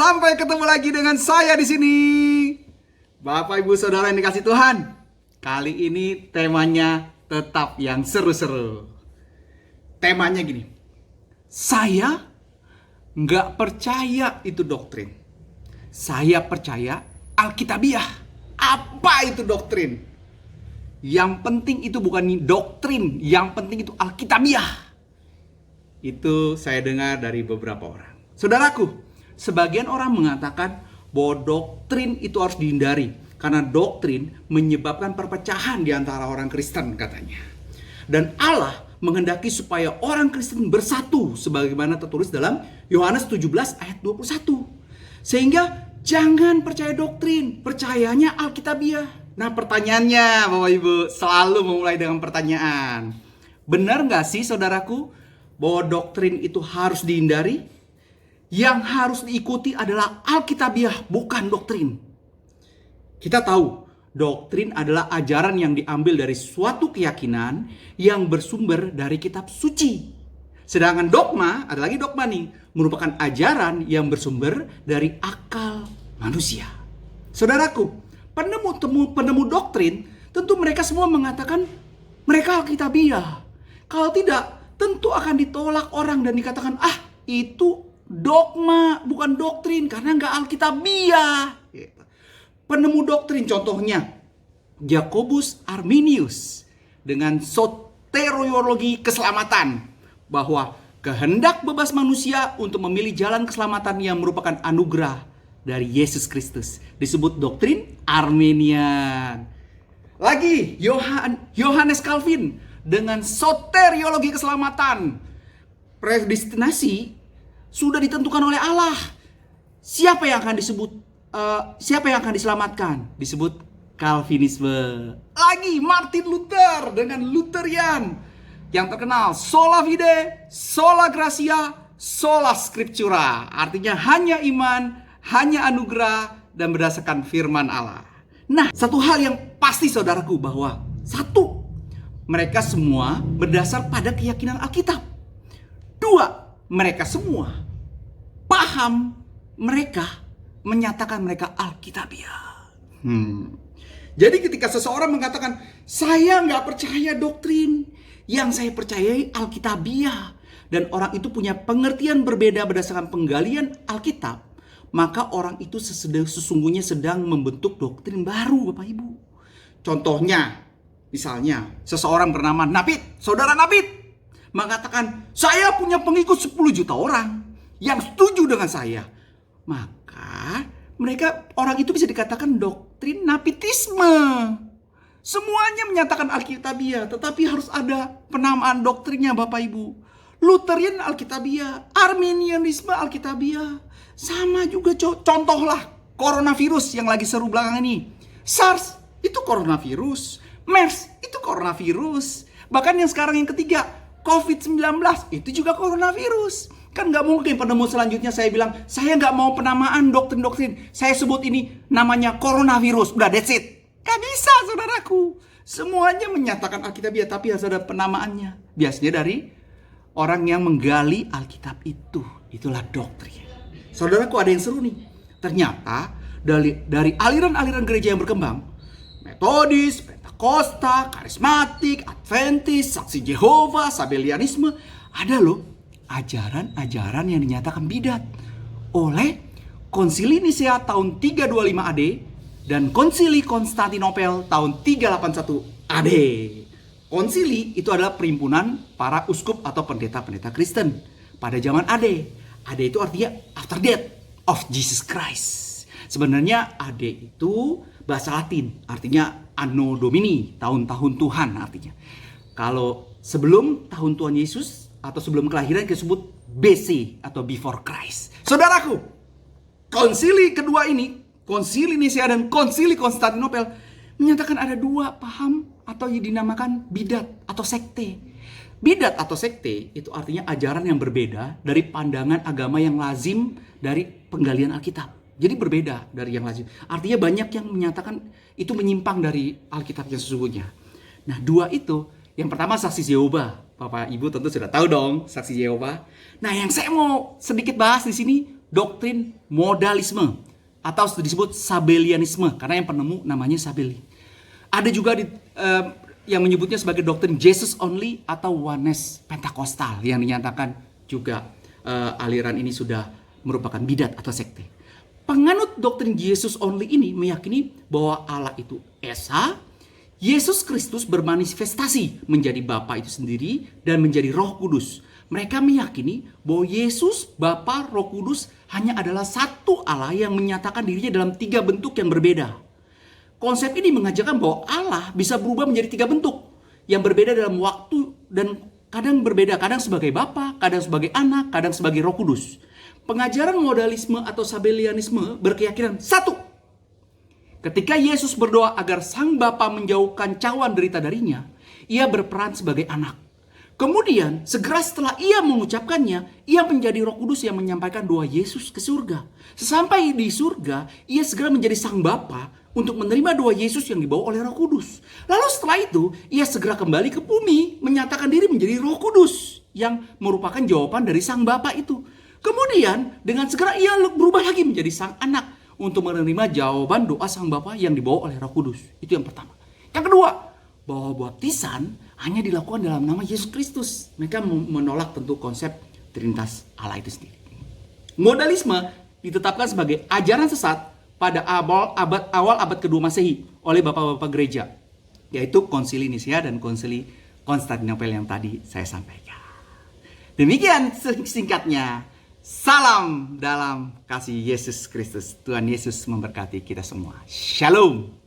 Sampai ketemu lagi dengan saya di sini. Bapak Ibu Saudara yang dikasih Tuhan. Kali ini temanya tetap yang seru-seru. Temanya gini. Saya nggak percaya itu doktrin. Saya percaya Alkitabiah. Apa itu doktrin? Yang penting itu bukan doktrin, yang penting itu Alkitabiah. Itu saya dengar dari beberapa orang. Saudaraku, sebagian orang mengatakan bahwa doktrin itu harus dihindari karena doktrin menyebabkan perpecahan di antara orang Kristen katanya. Dan Allah menghendaki supaya orang Kristen bersatu sebagaimana tertulis dalam Yohanes 17 ayat 21. Sehingga jangan percaya doktrin, percayanya Alkitabiah. Nah, pertanyaannya Bapak Ibu selalu memulai dengan pertanyaan. Benar nggak sih saudaraku bahwa doktrin itu harus dihindari? Yang harus diikuti adalah Alkitabiah, bukan doktrin. Kita tahu doktrin adalah ajaran yang diambil dari suatu keyakinan yang bersumber dari kitab suci. Sedangkan dogma, ada lagi dogma nih, merupakan ajaran yang bersumber dari akal manusia. Saudaraku, penemu doktrin, tentu mereka semua mengatakan mereka Alkitabiah. Kalau tidak, tentu akan ditolak orang dan dikatakan, itu dogma, bukan doktrin, karena nggak Alkitabiah. Penemu doktrin contohnya Jacobus Arminius dengan soteriologi keselamatan, bahwa kehendak bebas manusia untuk memilih jalan keselamatan yang merupakan anugerah dari Yesus Kristus disebut doktrin Arminian. Lagi Yohanes Calvin dengan soteriologi keselamatan, predestinasi sudah ditentukan oleh Allah. Siapa yang akan diselamatkan? Disebut Calvinisme. Lagi Martin Luther dengan Lutherian yang terkenal sola fide, sola gratia, sola scriptura. Artinya hanya iman, hanya anugerah dan berdasarkan firman Allah. Nah, satu hal yang pasti saudaraku bahwa satu, mereka semua berdasar pada keyakinan Alkitab. Dua, mereka semua paham, mereka menyatakan mereka Alkitabiah. Jadi ketika seseorang mengatakan saya nggak percaya doktrin, yang saya percayai Alkitabiah, dan orang itu punya pengertian berbeda berdasarkan penggalian Alkitab, maka orang itu sesungguhnya sedang membentuk doktrin baru, Bapak Ibu. Contohnya, misalnya seseorang bernama Napit, saudara Napit, mengatakan saya punya pengikut 10 juta orang yang setuju dengan saya. Maka orang itu bisa dikatakan doktrin Napitisme. Semuanya menyatakan Alkitabiah, tetapi harus ada penamaan doktrinnya Bapak Ibu. Lutherian Alkitabiah, Arminianisme Alkitabiah. Sama juga contohlah coronavirus yang lagi seru belakangan ini. SARS itu coronavirus, MERS itu coronavirus. Bahkan yang sekarang yang ketiga, COVID-19 itu juga coronavirus. Kan gak mungkin penemu selanjutnya saya bilang, saya gak mau penamaan doktrin-doktrin, saya sebut ini namanya coronavirus, udah that's it. Gak bisa saudaraku. Semuanya menyatakan Alkitabiah, tapi harus ada penamaannya. Biasanya dari orang yang menggali Alkitab itu. Itulah doktrin. Saudaraku, ada yang seru nih. Ternyata dari aliran-aliran gereja yang berkembang, Metodis, Pentakosta, Karismatik, Adventis, Saksi Yehova, Sabelianisme, ada loh ajaran-ajaran yang dinyatakan bidat oleh Konsili Nisea tahun 325 AD dan Konsili Konstantinopel tahun 381 AD. Konsili itu adalah perhimpunan para uskup atau pendeta-pendeta Kristen pada zaman AD. AD itu artinya after death of Jesus Christ. Sebenarnya AD itu bahasa Latin, artinya Anno Domini, tahun-tahun Tuhan artinya. Kalau sebelum tahun Tuhan Yesus atau sebelum kelahiran disebut BC atau before Christ. Saudaraku, konsili kedua ini, Konsili Nisea dan Konsili Konstantinopel, menyatakan ada dua paham atau yang dinamakan bidat atau sekte. Bidat atau sekte itu artinya ajaran yang berbeda dari pandangan agama yang lazim dari penggalian Alkitab. Jadi berbeda dari yang lazim. Artinya banyak yang menyatakan itu menyimpang dari Alkitab yang sesungguhnya. Nah, dua itu, yang pertama Saksi Yehova. Bapak Ibu tentu sudah tahu dong Saksi Yehova. Nah, yang saya mau sedikit bahas di sini doktrin modalisme atau disebut Sabellianisme karena yang penemu namanya Sabelli. Ada juga yang menyebutnya sebagai doktrin Jesus only atau Oneness Pentakostal yang dinyatakan juga aliran ini sudah merupakan bidat atau sekte. Penganut doktrin Jesus only ini meyakini bahwa Allah itu Esa, Yesus Kristus bermanifestasi menjadi Bapa itu sendiri dan menjadi Roh Kudus. Mereka meyakini bahwa Yesus, Bapa, Roh Kudus hanya adalah satu Allah yang menyatakan dirinya dalam 3 bentuk yang berbeda. Konsep ini mengajarkan bahwa Allah bisa berubah menjadi 3 bentuk yang berbeda dalam waktu dan kadang berbeda, kadang sebagai Bapa, kadang sebagai Anak, kadang sebagai Roh Kudus. Pengajaran modalisme atau Sabellianisme berkeyakinan satu, ketika Yesus berdoa agar Sang Bapa menjauhkan cawan derita darinya, ia berperan sebagai anak. Kemudian, segera setelah ia mengucapkannya, ia menjadi Roh Kudus yang menyampaikan doa Yesus ke surga. Sesampai di surga, ia segera menjadi Sang Bapa untuk menerima doa Yesus yang dibawa oleh Roh Kudus. Lalu setelah itu, ia segera kembali ke bumi, menyatakan diri menjadi Roh Kudus yang merupakan jawaban dari Sang Bapa itu. Kemudian, dengan segera ia berubah lagi menjadi Sang Anak untuk menerima jawaban doa Sang Bapa yang dibawa oleh Roh Kudus. Itu yang pertama. Yang kedua, bahwa baptisan hanya dilakukan dalam nama Yesus Kristus. Mereka menolak tentu konsep Trinitas Allah itu sendiri. Modalisme ditetapkan sebagai ajaran sesat pada awal abad kedua Masehi oleh bapak-bapak gereja, yaitu Konsili Nisia dan Konsili Konstantinopel yang tadi saya sampaikan. Demikian singkatnya. Salam dalam kasih Yesus Kristus. Tuhan Yesus memberkati kita semua. Shalom.